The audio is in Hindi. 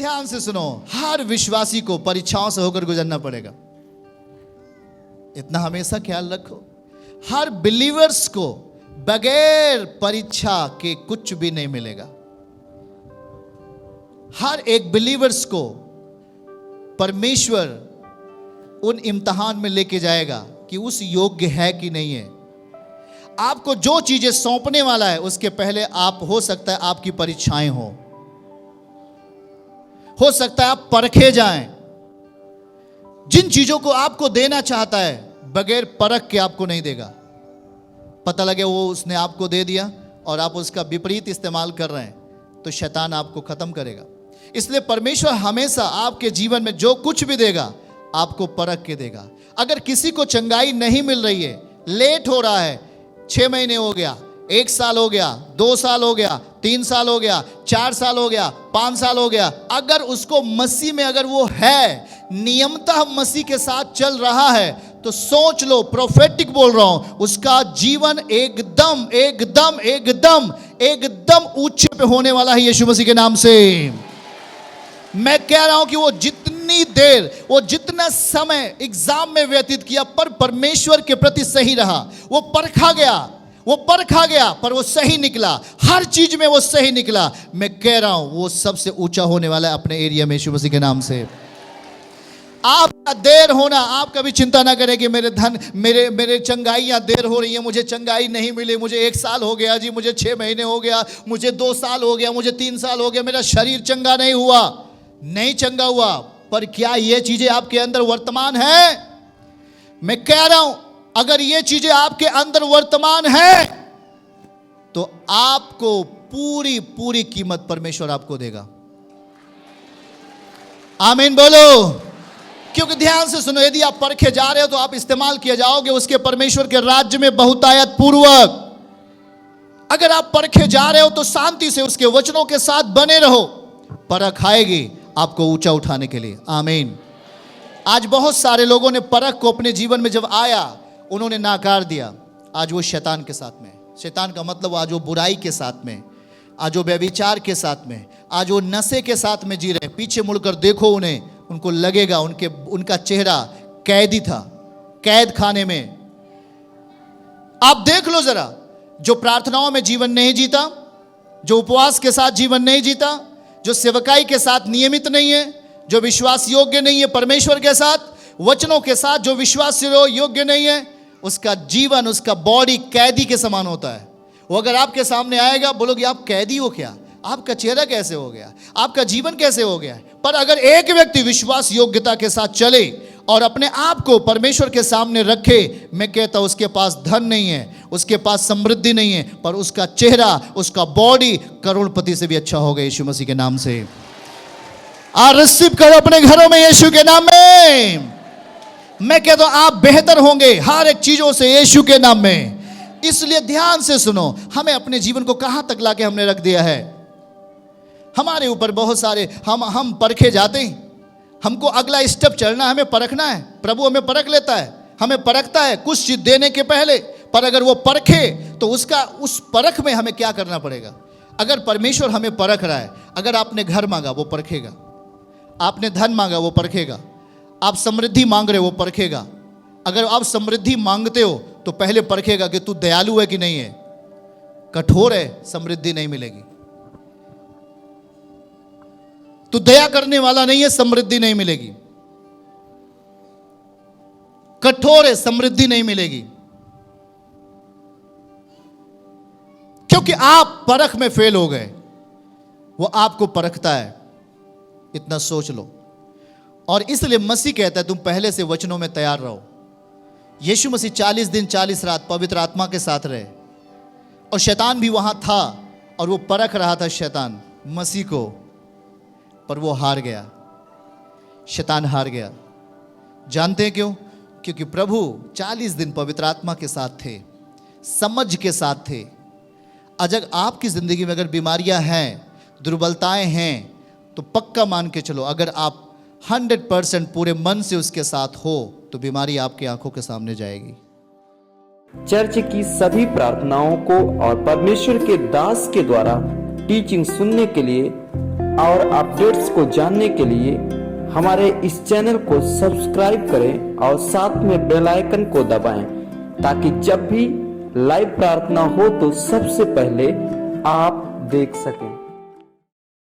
ध्यान से सुनो, हर विश्वासी को परीक्षाओं से होकर गुजरना पड़ेगा। इतना हमेशा ख्याल रखो, हर बिलीवर्स को बगैर परीक्षा के कुछ भी नहीं मिलेगा। हर एक बिलीवर्स को परमेश्वर उन इम्तिहान में लेके जाएगा कि उस योग्य है कि नहीं है। आपको जो चीजें सौंपने वाला है उसके पहले आप, हो सकता है आपकी परीक्षाएं हो सकता है आप परखे जाएं। जिन चीजों को आपको देना चाहता है बगैर परख के आपको नहीं देगा। पता लगे वो उसने आपको दे दिया और आप उसका विपरीत इस्तेमाल कर रहे हैं तो शैतान आपको खत्म करेगा। इसलिए परमेश्वर हमेशा आपके जीवन में जो कुछ भी देगा आपको परख के देगा। अगर किसी को चंगाई नहीं मिल रही है, लेट हो रहा है, 6 महीने हो गया, 1 साल हो गया, 2 साल हो गया, 3 साल हो गया, 4 साल हो गया, 5 साल हो गया, अगर उसको मसीह में अगर वो है, नियमतः मसीह के साथ चल रहा है, तो सोच लो, प्रोफेटिक बोल रहा हूं, उसका जीवन एकदम एकदम एकदम एकदम ऊंचे पे होने वाला है यीशु मसीह के नाम से। मैं कह रहा हूं कि वो जितनी देर, वो जितना समय एग्जाम में व्यतीत किया पर परमेश्वर के प्रति सही रहा, वो परखा गया पर वो सही निकला, हर चीज में वो सही निकला। मैं कह रहा हूं वो सबसे ऊंचा होने वाला है अपने एरिया में यीशु मसीह के नाम से। आपका देर होना, आप कभी चिंता ना करें कि मेरे चंगाइयां देर हो रही है, मुझे चंगाई नहीं मिली, मुझे 1 साल हो गया जी, मुझे 6 महीने हो गया, मुझे 2 साल हो गया, मुझे 3 साल हो गया, मेरा शरीर चंगा नहीं हुआ। नहीं चंगा हुआ, पर क्या ये चीजें आपके अंदर वर्तमान है? मैं कह रहा हूं अगर ये चीजें आपके अंदर वर्तमान है तो आपको पूरी पूरी कीमत परमेश्वर आपको देगा। आमीन बोलो। क्योंकि ध्यान से सुनो, यदि आप परखे जा रहे हो तो आप इस्तेमाल किए जाओगे उसके परमेश्वर के राज्य में बहुतायत पूर्वक। अगर आप परखे जा रहे हो तो शांति से उसके वचनों के साथ बने रहो, परख आएगी आपको ऊंचा उठाने के लिए। आमीन। आज बहुत सारे लोगों ने परख को अपने जीवन में जब आया उन्होंने नाकार दिया। आज वो शैतान के साथ में, शैतान का मतलब आज वो बुराई के साथ में, आज वो व्यभिचार के साथ में, आज वो नशे के साथ में जी रहे हैं। पीछे मुड़कर देखो उन्हें, उनको लगेगा उनका चेहरा कैदी था, कैद खाने में। आप देख लो जरा, जो प्रार्थनाओं में जीवन नहीं जीता, जो उपवास के साथ जीवन नहीं जीता, जो सेवकाई के साथ नियमित नहीं है, जो विश्वास योग्य नहीं है परमेश्वर के साथ, वचनों के साथ जो विश्वास योग्य नहीं है, उसका जीवन, उसका बॉडी कैदी के समान होता है। वो अगर आपके सामने आएगा, बोलोगे आप कैदी हो क्या? आपका चेहरा कैसे हो गया? आपका जीवन कैसे हो गया? पर अगर एक व्यक्ति विश्वास योग्यता के साथ चले और अपने आप को परमेश्वर के सामने रखे, मैं कहता हूं उसके पास धन नहीं है, उसके पास समृद्धि नहीं है, पर उसका चेहरा, उसका बॉडी करोड़पति से भी अच्छा होगा यीशु मसीह के नाम से। रिसीव करो अपने घरों में यीशु के नाम में। मैं कहता हूं आप बेहतर होंगे हर एक चीजों से यीशु के नाम में। इसलिए ध्यान से सुनो, हमें अपने जीवन को कहां तक लाके हमने रख दिया है। हमारे ऊपर बहुत सारे हम परखे जाते हैं, हमको अगला स्टेप चलना, हमें परखना है। प्रभु हमें परख लेता है, हमें परखता है कुछ चीज देने के पहले। पर अगर वो परखे तो उस परख में हमें क्या करना पड़ेगा? अगर परमेश्वर हमें परख रहा है, अगर आपने घर मांगा वो परखेगा, आपने धन मांगा वो परखेगा, आप समृद्धि मांग रहे हो वो परखेगा। अगर आप समृद्धि मांगते हो तो पहले परखेगा कि तू दयालु है कि नहीं है। कठोर है, समृद्धि नहीं मिलेगी। तू दया करने वाला नहीं है, समृद्धि नहीं मिलेगी। कठोर है, समृद्धि नहीं मिलेगी। क्योंकि आप परख में फेल हो गए। वो आपको परखता है, इतना सोच लो। और इसलिए मसीह कहता है तुम पहले से वचनों में तैयार रहो। यीशु मसीह 40 दिन 40 रात पवित्र आत्मा के साथ रहे और शैतान भी वहां था और वो परख रहा था शैतान मसीह को, पर वो हार गया। शैतान हार गया। जानते हैं क्यों? क्योंकि प्रभु 40 दिन पवित्र आत्मा के साथ थे, समझ के साथ थे। अगर आपकी जिंदगी में अगर बीमारियां हैं, दुर्बलताएं हैं, तो पक्का मान के चलो, अगर आप 100% पूरे मन से उसके साथ हो तो बीमारी आपकी आंखों के सामने जाएगी। चर्च की सभी प्रार्थनाओं को और परमेश्वर के दास के द्वारा टीचिंग सुनने के लिए और अपडेट्स को जानने के लिए हमारे इस चैनल को सब्सक्राइब करें और साथ में बेल आइकन को दबाएं, ताकि जब भी लाइव प्रार्थना हो तो सबसे पहले आप देख सकें।